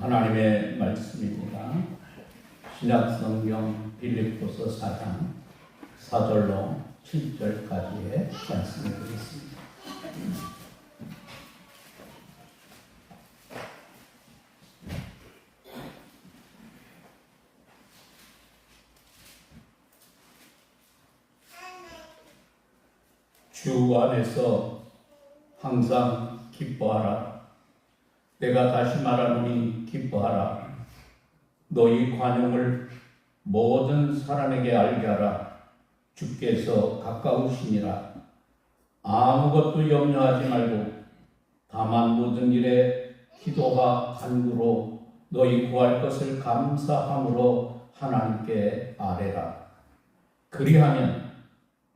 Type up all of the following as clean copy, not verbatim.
하나님의 말씀입니다. 신약성경 빌립보서 4장 4절로 7절까지의 말씀을 드리겠습니다. 주 안에서 항상 기뻐하라. 내가 다시 말하노니 기뻐하라. 너희 관용을 모든 사람에게 알게 하라. 주께서 가까우시니라. 아무것도 염려하지 말고 다만 모든 일에 기도와 간구로 너희 구할 것을 감사함으로 하나님께 아뢰라. 그리하면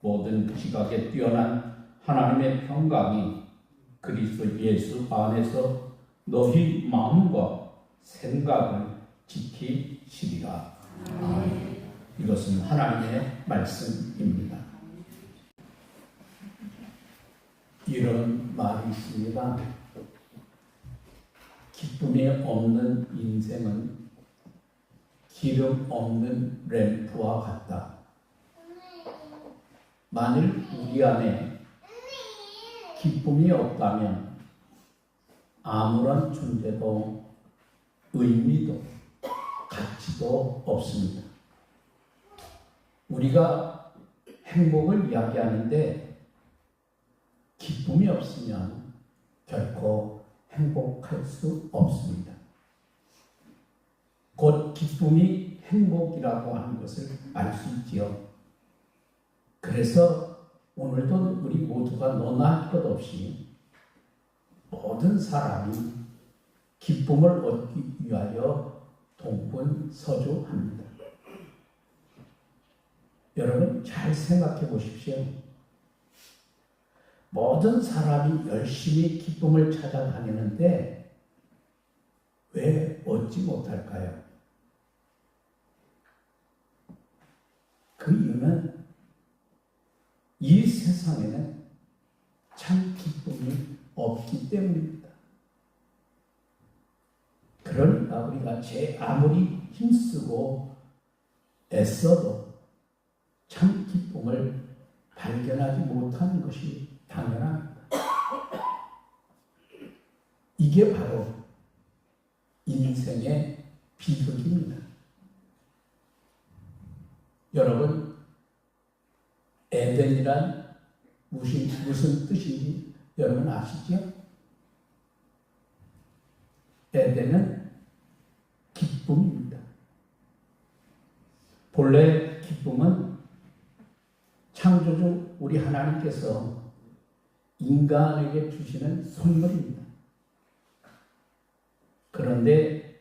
모든 지각에 뛰어난 하나님의 평강이 그리스도 예수 안에서 너희 마음과 생각을 지키시리라. 아멘. 이것은 하나님의 말씀입니다. 이런 말이 있습니다. 기쁨이 없는 인생은 기름 없는 램프와 같다. 만일 우리 안에 기쁨이 없다면 아무런 존재도 의미도 가치도 없습니다. 우리가 행복을 이야기하는데 기쁨이 없으면 결코 행복할 수 없습니다. 곧 기쁨이 행복이라고 하는 것을 알 수 있지요. 그래서 오늘도 우리 모두가 너나 할 것 없이 모든 사람이 기쁨을 얻기 위하여 동분서주합니다. 여러분 잘 생각해 보십시오. 모든 사람이 열심히 기쁨을 찾아다니는데 왜 얻지 못할까요? 그 이유는 이 세상에는 참 기쁨이 없기 때문입니다. 그러니까 우리가 아무리 힘쓰고 애써도 참 기쁨을 발견하지 못하는 것이 당연합니다. 이게 바로 인생의 비극입니다. 여러분, 에덴이란 무슨 뜻인지 여러분 아시죠? 에덴은 기쁨입니다. 본래 기쁨은 창조주 우리 하나님께서 인간에게 주시는 선물입니다. 그런데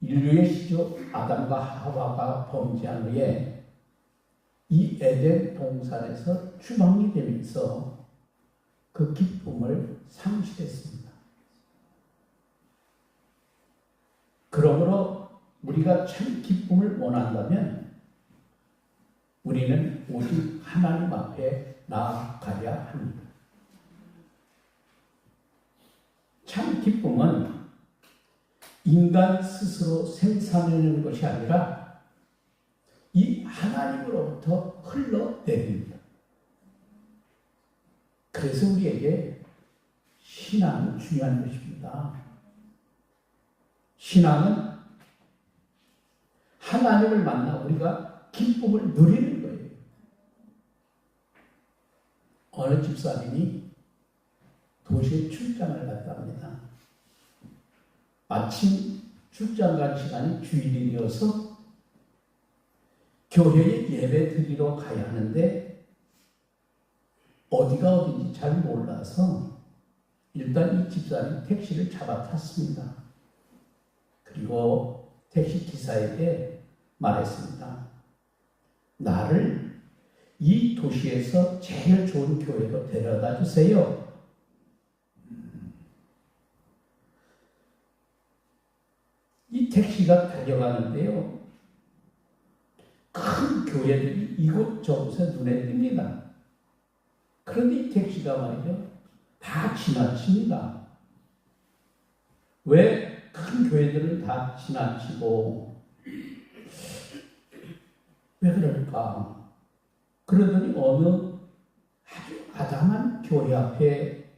인류의 시조 아담과 하와가 범죄한 후에 이 에덴 동산에서 추방이 되면서 그 기쁨을 상실했습니다. 그러므로 우리가 참 기쁨을 원한다면 우리는 오직 하나님 앞에 나아가야 합니다. 참 기쁨은 인간 스스로 생산하는 것이 아니라 이 하나님으로부터 흘러내립니다. 그래서 우리에게 신앙은 중요한 것입니다. 신앙은 하나님을 만나 우리가 기쁨을 누리는 거예요. 어느 집사님이 도시에 출장을 갔다 합니다. 마침 출장 갈 시간이 주일이어서 교회에 예배 드리러 가야 하는데 어디가 어딘지 잘 몰라서 일단 이 집사님 택시를 잡아 탔습니다. 그리고 택시 기사에게 말했습니다. 나를 이 도시에서 제일 좋은 교회로 데려다 주세요. 이 택시가 달려가는데요. 큰 교회들이 이곳저곳에 눈에 띕니다. 그런데 이 택시가 말이죠. 다 지나칩니다. 왜 큰 교회들은 다 지나치고 왜 그럴까? 그러더니 어느 아주 아담한 교회 앞에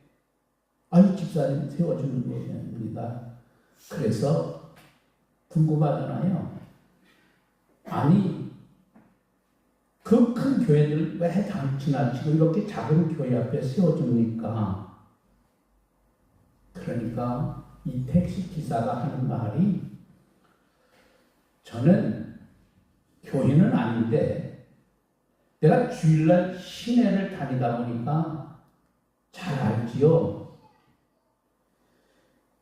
아유 집사님 세워주는 겁니다. 그래서 궁금하잖아요. 아니 그 큰 교회들 왜 다 지나치고 이렇게 작은 교회 앞에 세워줍니까? 그러니까 이 택시 기사가 하는 말이 저는 교인은 아닌데 내가 주일날 시내를 다니다 보니까 잘 알지요.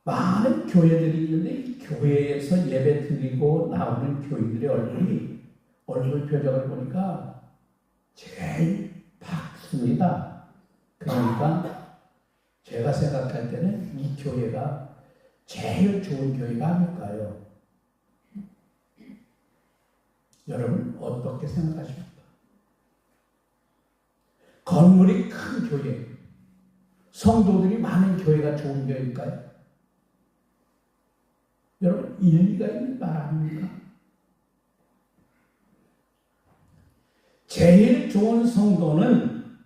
많은 교회들이 있는데 이 교회에서 예배 드리고 나오는 교인들의 얼굴 표정을 보니까 제일 밝습니다. 그러니까 제가 생각할 때는 이 교회가 제일 좋은 교회가 아닐까요? 여러분 어떻게 생각하십니까? 건물이 큰 교회, 성도들이 많은 교회가 좋은 교회일까요? 여러분 일리가 있는 말 아닙니까? 제일 좋은 성도는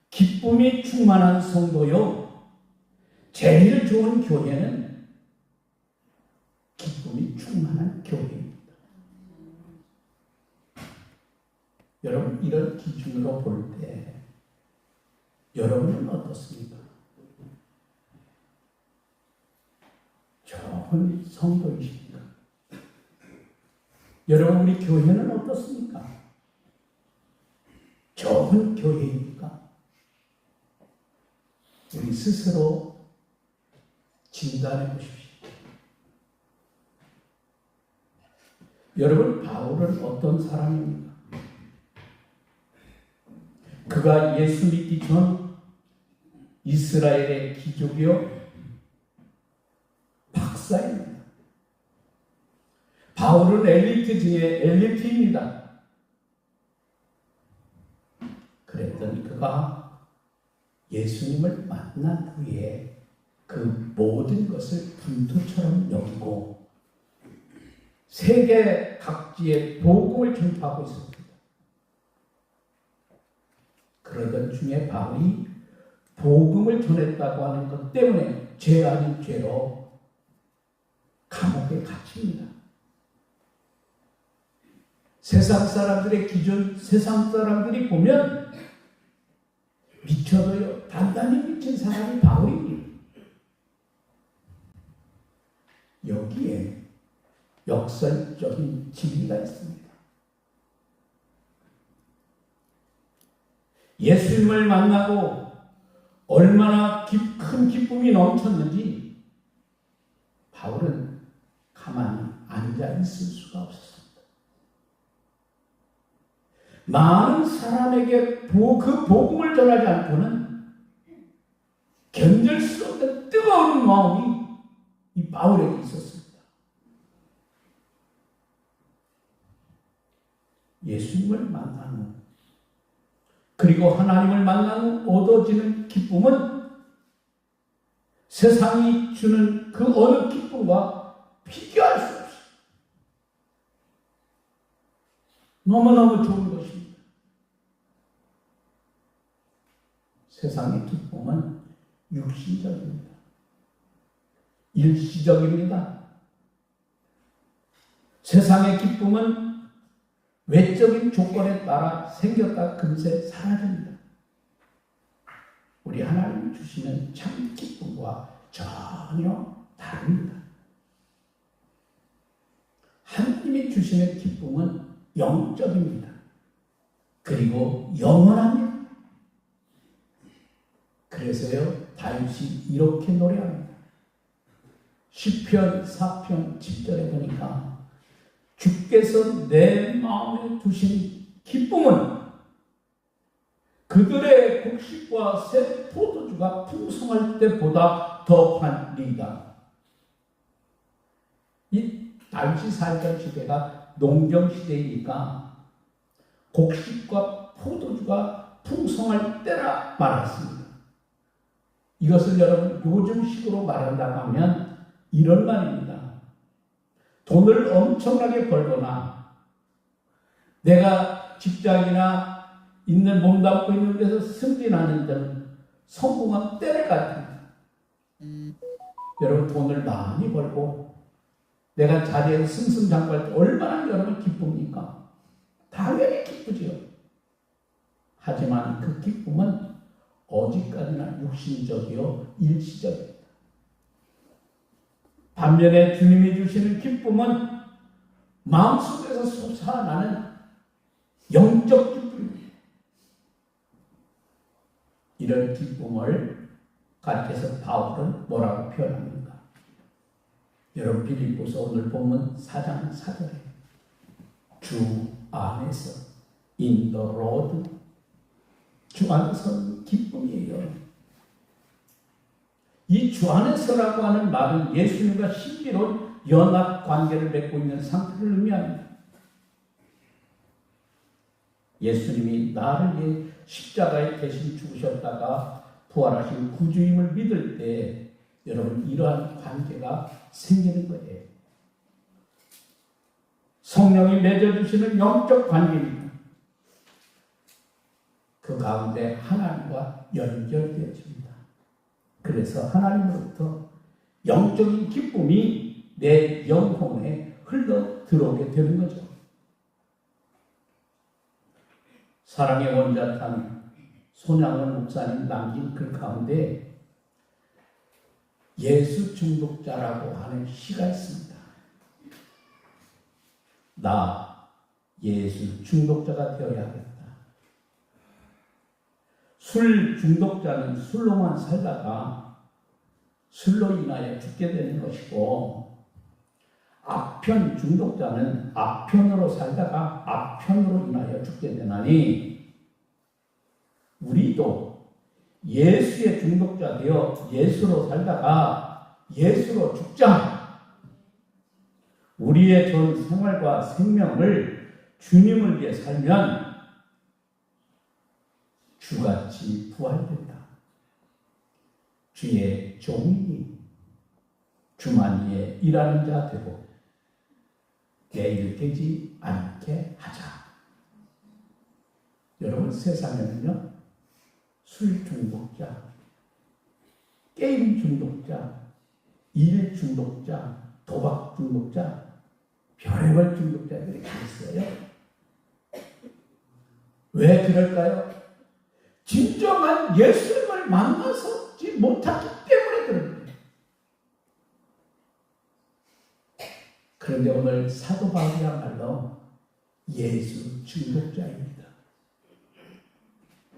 기쁨이 충만한 성도요. 제일 좋은 교회는 기쁨이 충만한 교회입니다. 여러분 이런 기준으로 볼 때 여러분은 어떻습니까? 좋은 성도이십니까? 여러분 우리 교회는 어떻습니까? 좋은 교회입니까? 우리 스스로 진단해 보십시오. 여러분 바울은 어떤 사람입니까? 그가 예수 믿기 전 이스라엘의 귀족이요 박사입니다. 바울은 엘리트 중에 엘리트입니다. 그랬더니 그가 예수님을 만난 후에 그 모든 것을 분토처럼 여기고 세계 각지에 복음을 전파하고 있습니다. 그러던 중에 바울이 복음을 전했다고 하는 것 때문에 죄 아닌 죄로 감옥에 갇힙니다. 세상 사람들의 기준, 세상 사람들이 보면 미쳐도요, 단단히 미친 사람이 바울입니다. 여기에 역설적인 진리가 있습니다. 예수님을 만나고 얼마나 큰 기쁨이 넘쳤는지 바울은 가만히 앉아 있을 수가 없었습니다. 많은 사람에게 그 복음을 전하지 않고는 견딜 수 없는 뜨거운 마음이 이 바울에게 있었습니다. 예수님을 만난 후 그리고 하나님을 만난 후 얻어지는 기쁨은 세상이 주는 그 어느 기쁨과 비교할 수 없어요. 너무너무 좋은 것입니다. 세상의 기쁨은 육신적입니다. 일시적입니다. 세상의 기쁨은 외적인 조건에 따라 생겼다 금세 사라집니다. 우리 하나님 주시는 참 기쁨과 전혀 다릅니다. 하나님이 주시는 기쁨은 영적입니다. 그리고 영원합니다. 그래서요 다윗이 이렇게 노래합니다. 시편 4편 7절에 보니까 주께서 내 마음에 두신 기쁨은 그들의 곡식과 새 포도주가 풍성할 때보다 더하리이다. 이 다윗이 살던 시대가 농경시대이니까 곡식과 포도주가 풍성할 때라 말했습니다. 이것을 여러분 요즘식으로 말한다고 하면 이런 말입니다. 돈을 엄청나게 벌거나 내가 직장이나 있는 몸담고 있는 데서 승진하는 등 성공한 때를 같습니다. 여러분 돈을 많이 벌고 내가 자리에서 승승장구할 때 얼마나 여러분 기쁩니까? 당연히 기쁘지요. 하지만 그 기쁨은 어디까지나 육신적이요 일시적입니다. 반면에 주님이 주시는 기쁨은 마음속에서 솟아나는 영적 기쁨입니다. 이런 기쁨을 가르쳐서 바울은 뭐라고 표현합니까? 여러분 빌립보서 오늘 본문 4장 4절에 주 안에서 in the Lord 주 안에서 기쁨이에요. 이 주 안에서라고 하는 말은 예수님과 신비로운 연합 관계를 맺고 있는 상태를 의미합니다. 예수님이 나를 위해 십자가에 대신 죽으셨다가 부활하신 구주임을 믿을 때 여러분 이러한 관계가 생기는 거예요. 성령이 맺어주시는 영적 관계입니다. 그 가운데 하나님과 연결되어집니다. 그래서 하나님으로부터 영적인 기쁨이 내 영혼에 흘러 들어오게 되는 거죠. 사랑의 원자탄 손양원 목사님 남긴 글 가운데 예수 중독자라고 하는 시가 있습니다. 나 예수 중독자가 되어야겠다. 술 중독자는 술로만 살다가 술로 인하여 죽게 되는 것이고, 악편 중독자는 악편으로 살다가 악편으로 인하여 죽게 되나니, 우리도 예수의 중독자 되어 예수로 살다가 예수로 죽자. 우리의 전 생활과 생명을 주님을 위해 살면 주같이 부활된다. 주의 종이 주만 위에 일하는 자 되고 내일 되지 않게 하자. 여러분 세상에는요, 술 중독자, 게임 중독자, 일 중독자, 도박 중독자, 별의별 중독자들이 있어요. 왜 그럴까요? 진정한 예수님을 만나서지 못하기 때문에 그런 거예요. 그런데 오늘 사도 바울이야말로 예수 중독자입니다.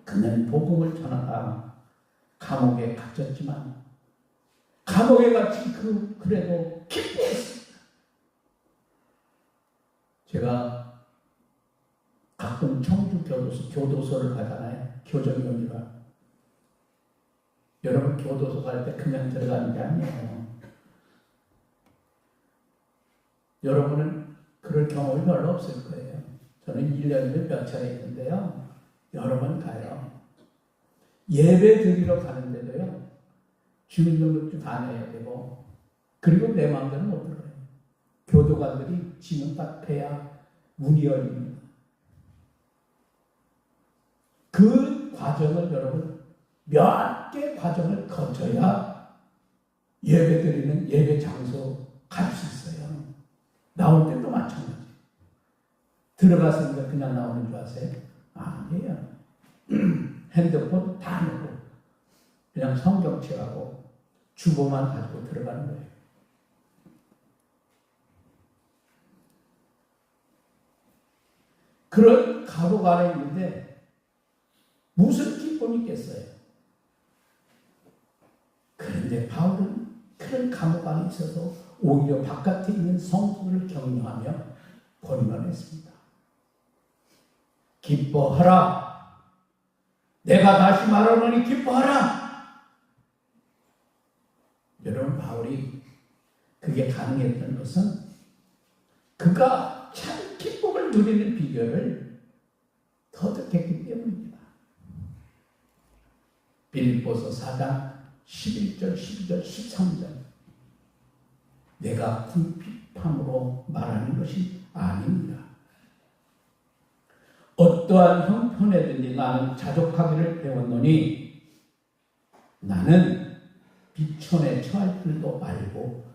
그는 복음을 전하다 감옥에 갇혔지만 감옥에 갇힌 그래도 기뻐했습니다. 제가 가끔 청주 교도소를 가잖아요. 교정용이라. 여러분 교도소 갈 때 그냥 들어가는 게 아니에요. 여러분은 그럴 경험이 별로 없을 거예요. 저는 1년에 몇 차례 있는데요. 여러 번 가요. 예배 드리러 가는데도요. 주민등록증 다 내야 되고, 그리고 내 마음대로 못 들어요. 교도관들이 지문 딱 패야 문이 열립니다. 그 과정을 여러분 몇 개 과정을 거쳐야 예배 드리는 예배 장소 갈 수 있어요. 나올 때도 마찬가지. 들어갔으니까 그냥 나오는 줄 아세요? 아니에요. 핸드폰 다 놓고 그냥 성경책하고 주보만 가지고 들어가는 거예요. 그런 감옥 안에 있는데 무슨 기쁨이 있겠어요? 그런데 바울은 그런 감옥 안에 있어서 오히려 바깥에 있는 성도들을 격려하며 권면했습니다. 기뻐하라. 내가 다시 말하노니 기뻐하라. 여러분 바울이 그게 가능했던 것은 그가 참 기쁨을 누리는 비결을 터득했기 때문입니다. 빌립보서 4장 11절, 12절, 13절 내가 궁핍 답답함으로 말하는 것이 아닙니다. 어떠한 형편에든지 나는 자족하기를 배웠노니 나는 비천에 처할 줄도 알고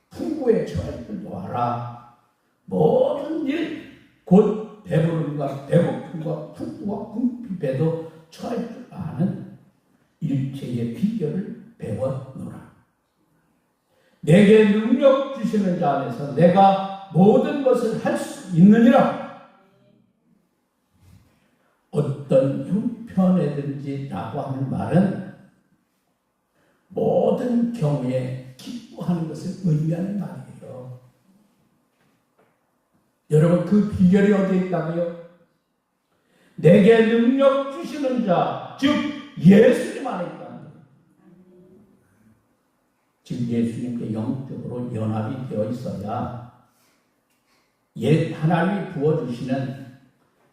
풍부에 처할 줄도 알아. 모든 일 곧 배부름과 배고픔과 풍부와 궁핍에도 처할 줄 아는 일체의 비결을 배웠노라. 내게 능력 주시는 자 안에서 내가 모든 것을 할 수 있느니라. 어떤 형편에든지 라고 하는 말은 모든 경우에 기뻐하는 것을 의미하는 말이에요. 여러분, 그 비결이 어디에 있다고요? 내게 능력 주시는 자, 즉 예수님 안에 있다는 거예요. 즉 예수님께 영적으로 연합이 되어 있어야 하나님이 부어주시는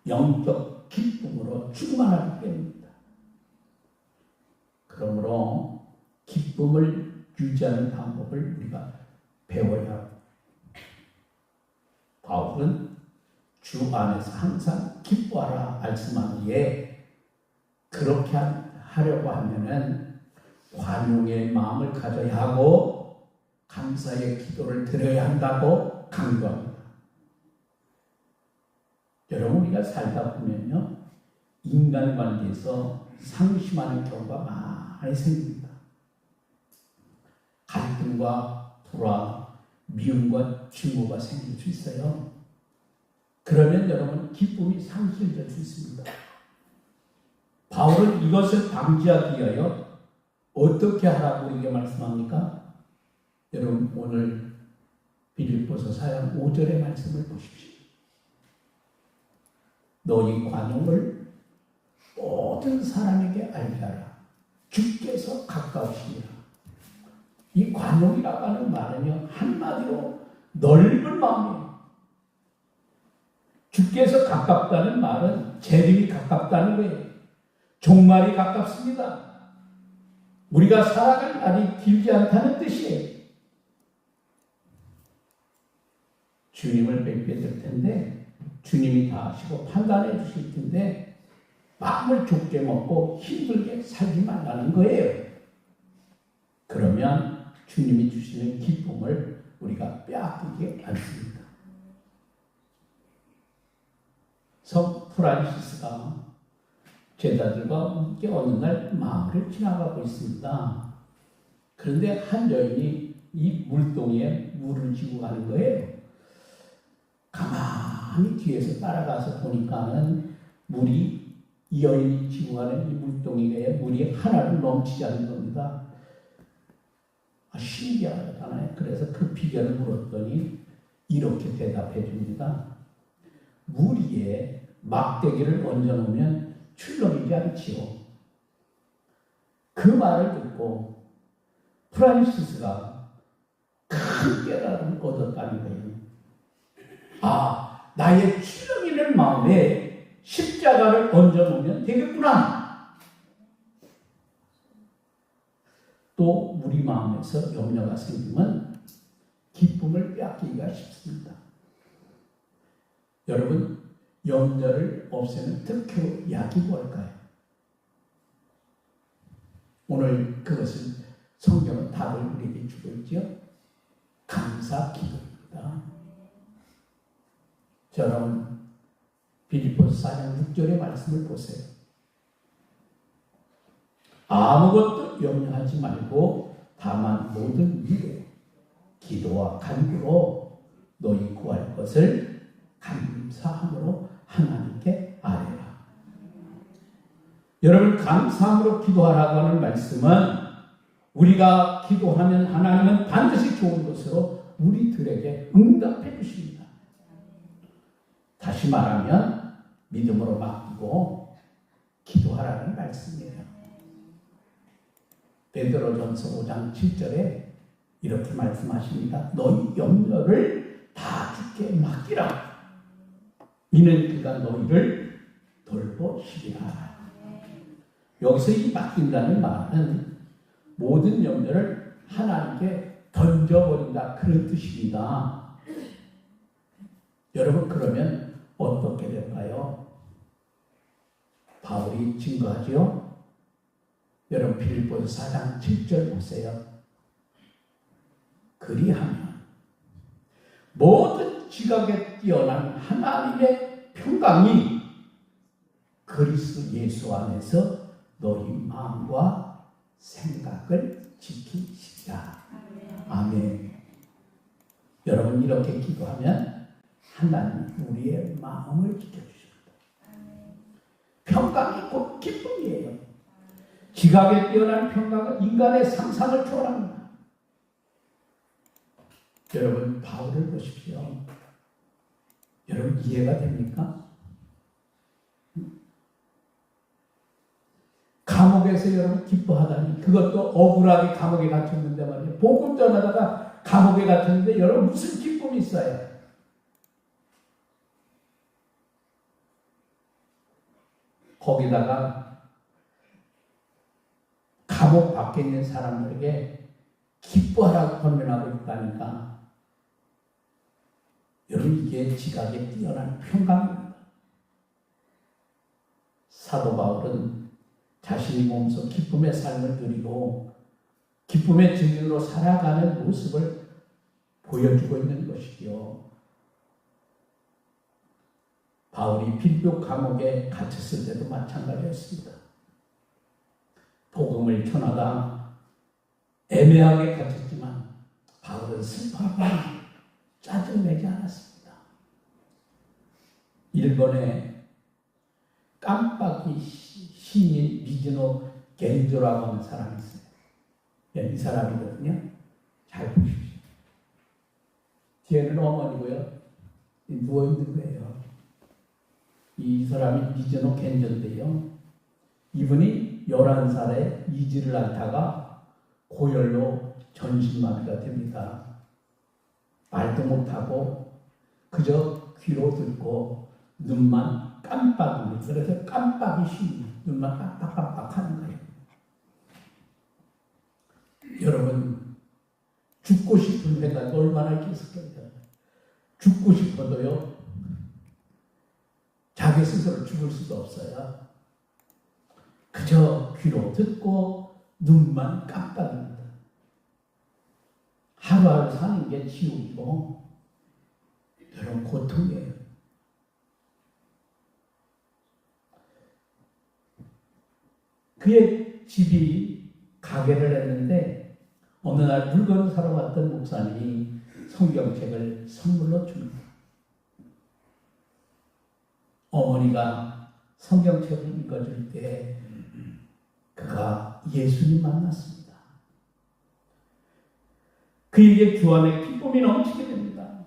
영적 기쁨으로 충만하기 때문입니다. 그러므로 기쁨을 유지하는 방법을 우리가 배워야 합니다. 바울은 주 안에서 항상 기뻐하라 말씀하기에 그렇게 하려고 하면은 관용의 마음을 가져야 하고 감사의 기도를 드려야 한다고 강조합니다. 여러분, 우리가 살다 보면요, 인간관계에서 상심하는 경우가 많이 생깁니다. 갈등과 불화, 미움과 증오가 생길 수 있어요. 그러면 여러분, 기쁨이 상실될 수 있습니다. 바울은 이것을 방지하기 위하여 어떻게 하라고 우리에게 말씀합니까? 여러분, 오늘 빌립보서 4장 5절의 말씀을 보십시오. 너희 관용을 모든 사람에게 알게 하라. 주께서 가까우시니라. 이 관용이라고 하는 말은요, 한마디로 넓은 마음이에요. 주께서 가깝다는 말은 재림이 가깝다는 거예요. 종말이 가깝습니다. 우리가 살아갈 날이 길지 않다는 뜻이에요. 주님을 뵙게 될 텐데 주님이 다 하시고 판단해 주실 텐데 마음을 좁게 먹고 힘들게 살지 말라는 거예요. 그러면 주님이 주시는 기쁨을 우리가 빼앗기지 않습니다. 성 프란시스가 제자들과 함께 어느 날 마을을 지나가고 있습니다. 그런데 한 여인이 이 물동이에 물을 지고 가는 거예요. 가만히 뒤에서 따라가서 보니까는 물이, 이 여인이 지고 가는 이 물동이에 물이 하나를 넘치지 않는 겁니다. 신기하잖아요. 그래서 그 비결을 물었더니 이렇게 대답해 줍니다. 물 위에 막대기를 얹어놓으면 출렁이지 않지요. 그 말을 듣고 프란시스가 큰 깨달음을 얻었다는 거예요. 아, 나의 출렁이는 마음에 십자가를 얹어놓으면 되겠구나. 또 우리 마음에서 염려가 생기면 기쁨을 빼앗기기가 쉽습니다. 여러분, 염려를 없애는 특효 약이 뭘까요? 오늘 그것을 성경은 답을 우리에게 주고 있죠. 감사 기도입니다. 여러분, 빌립보서 4장 6절의 말씀을 보세요. 아무것도 염려하지 말고 다만 모든 일에 기도와 간구로 너희 구할 것을 감사함으로 하나님께 아뢰라. 여러분, 감사함으로 기도하라고 하는 말씀은 우리가 기도하면 하나님은 반드시 좋은 것으로 우리들에게 응답해 주십니다. 다시 말하면 믿음으로 맡기고 기도하라는 말씀이에요. 베드로전서 5장 7절에 이렇게 말씀하십니다. 너희 염려를 다 주께 맡기라. 이는 그가 너희를 돌보시리라. 여기서 이 맡긴다는 말은 모든 염려를 하나님께 던져버린다, 그런 뜻입니다. 여러분 그러면 어떻게 될까요? 바울이 증거하죠. 여러분 빌립보서 4장 7절 보세요. 그리하면 모든 지각에 뛰어난 하나님의 평강이 그리스도 예수 안에서 너희 마음과 생각을 지키시라. 아멘. 여러분 이렇게 기도하면 하나님 우리의 마음을 지켜주십니다. 평강이 곧 기쁨이에요. 지각에 뛰어난 평강은 인간의 상상을 초월합니다. 여러분 바울을 보십시오. 여러분 이해가 됩니까? 감옥에서 여러분 기뻐하다니, 그것도 억울하게 감옥에 갇혔는데 말이에요. 복음 전하다가 감옥에 갇혔는데 여러분 무슨 기쁨이 있어요? 거기다가 감옥 밖에 있는 사람들에게 기뻐하라고 권면하고 있다니까. 여러분 이게 지각에 뛰어난 평강입니다. 사도 바울은 자신이 몸소 기쁨의 삶을 누리고 기쁨의 증인으로 살아가는 모습을 보여주고 있는 것이지요. 바울이 빌립보 감옥에 갇혔을 때도 마찬가지였습니다. 복음을 전하다 애매하게 갇혔지만 바울은 슬퍼하거나 짜증내지 않았습니다. 일본에 깜빡이 신인 미즈노 겐조라고 하는 사람이 있어요. 이 사람이거든요. 잘 보십시오. 뒤에는 어머니고요. 누워있는 거예요. 이 사람이 미즈노 겐조인데요. 이분이 11살에 이지를 앓다가 고열로 전신마비가 됩니다. 말도 못하고 그저 귀로 듣고 눈만 깜빡입니다. 그래서 깜빡이 쉬니 눈만 깜빡깜빡 하는 거예요. 여러분 죽고 싶은 생각이 얼마나 있겠어요. 죽고 싶어도요 자기 스스로 죽을 수도 없어요. 그저 귀로 듣고 눈만 깜빡입니다. 하루하루 사는 게 지옥이고 여러분 고통이에요. 그의 집이 가게를 했는데 어느 날 물건을 사러 왔던 목사님이 성경책을 선물로 줍니다. 어머니가 성경책을 읽어줄 때 그가 예수님 만났습니다. 그에게 주 안에 기쁨이 넘치게 됩니다.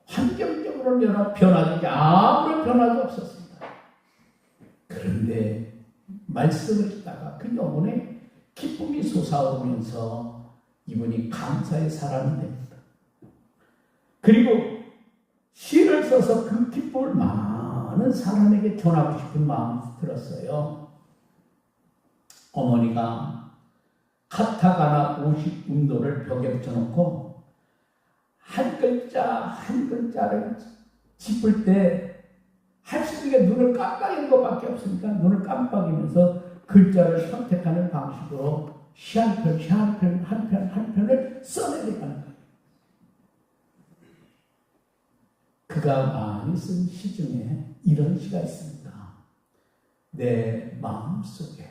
환경적으로는 변화되지 아무런 변화도 없었습니다. 그런데 말씀을 듣다가 그 영혼에 기쁨이 솟아오르면서 이분이 감사의 사람이 됩니다. 그리고 시를 써서 그 기쁨을 많은 사람에게 전하고 싶은 마음이 들었어요. 어머니가 카타가나 50음도를 벽에 붙여놓고 한 글자 한 글자를 짚을 때 할 수 있는 게 눈을 깜빡이는 것밖에 없으니까 눈을 깜빡이면서 글자를 선택하는 방식으로 시 한 편, 시 한 편, 한 편, 한 편을 써내려가는 거예요. 그가 많이 쓴 시 중에 이런 시가 있습니다. 내 마음속에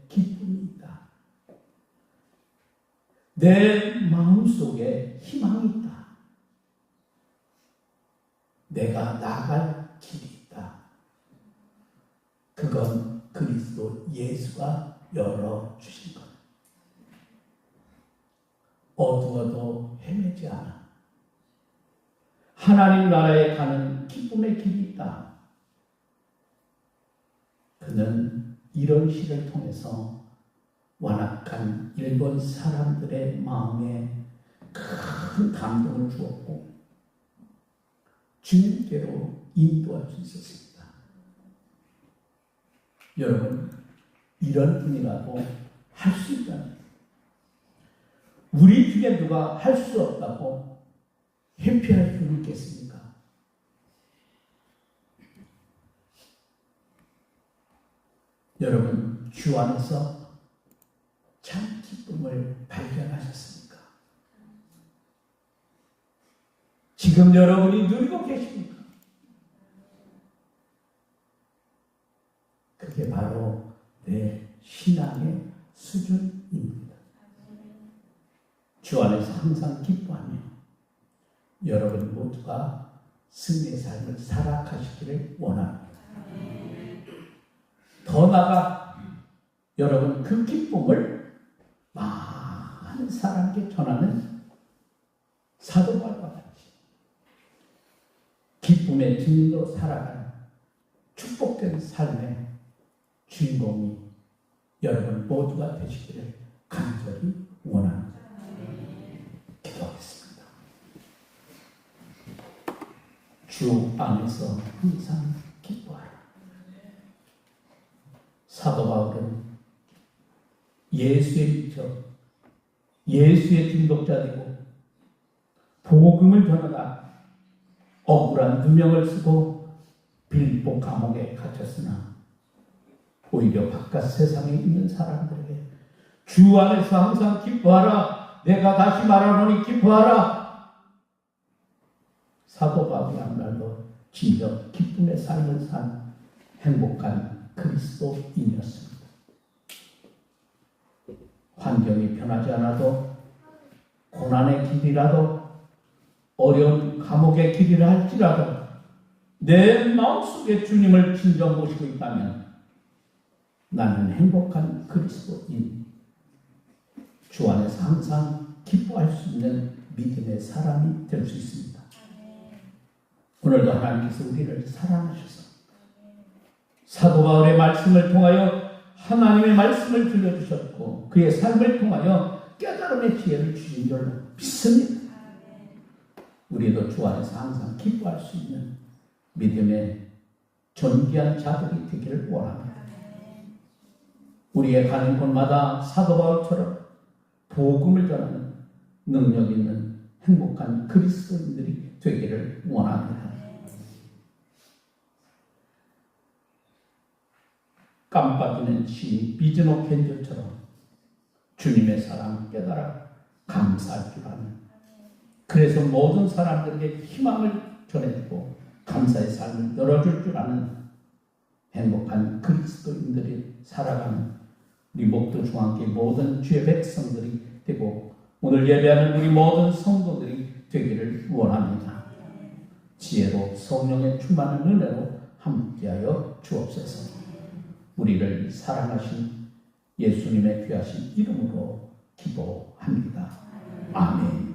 기쁨이 있다. 내 마음속에 희망이 있다. 내가 나갈 길이 있다. 그건 그리스도 예수가 열어주신 것. 어두워도 헤매지 않아. 하나님 나라에 가는 기쁨의 길이 있다. 그는 이런 시를 통해서 완악한 일본 사람들의 마음에 큰 감동을 주었고 주님께로 인도할 수 있었습니다. 여러분 이런 분이라도 할 수 있다는, 우리 중에 누가 할 수 없다고 회피할 수 있겠습니까? 여러분, 주 안에서 참 기쁨을 발견하셨습니까? 지금 여러분이 누리고 계십니까? 그게 바로 내 신앙의 수준입니다. 주 안에서 항상 기뻐하며 여러분 모두가 승리의 삶을 살아가시기를 원합니다. 더 나아가 여러분 그 기쁨을 많은 사람에게 전하는 사도 바울과 같이 기쁨의 증인으로 살아가는 축복된 삶의 주인공이 여러분 모두가 되시기를 간절히 원합니다. 기도하겠습니다. 주 안에서 항상 기뻐하라. 사도 바울은 예수에 미쳐 예수의 중독자 되고 복음을 전하다 억울한 누명을 쓰고 빌립보 감옥에 갇혔으나 오히려 바깥 세상에 있는 사람들에게 주 안에서 항상 기뻐하라. 내가 다시 말하노니 기뻐하라. 사도 바울이 한날도 진정 기쁨의 삶을 산 행복한 그리스도인이었습니다. 환경이 변하지 않아도 고난의 길이라도 어려운 감옥의 길이라 할지라도 내 마음속에 주님을 진정 모시고 있다면 나는 행복한 그리스도인, 주 안에서 항상 기뻐할 수 있는 믿음의 사람이 될 수 있습니다. 오늘도 하나님께서 우리를 사랑하셔서 사도 바울의 말씀을 통하여 하나님의 말씀을 들려주셨고 그의 삶을 통하여 깨달음의 지혜를 주신 줄로 믿습니다. 우리도 주 안에서 항상 기뻐할 수 있는 믿음의 존귀한 자들이 되기를 원합니다. 우리의 가는 곳마다 사도 바울처럼 복음을 전하는 능력 있는 행복한 그리스도인들이 되기를 원합니다. 깜빡이는 시인 비즈노 켄조처럼 주님의 사랑 깨달아 감사할 줄 아는, 그래서 모든 사람들에게 희망을 전해주고 감사의 삶을 열어줄 줄 아는 행복한 그리스도인들이 살아가는 우리 목도 중앙교회 모든 주의 백성들이 되고 오늘 예배하는 우리 모든 성도들이 되기를 원합니다. 지혜로 성령의 충만한 은혜로 함께하여 주옵소서. 우리를 사랑하신 예수님의 귀하신 이름으로 기도합니다. 아멘.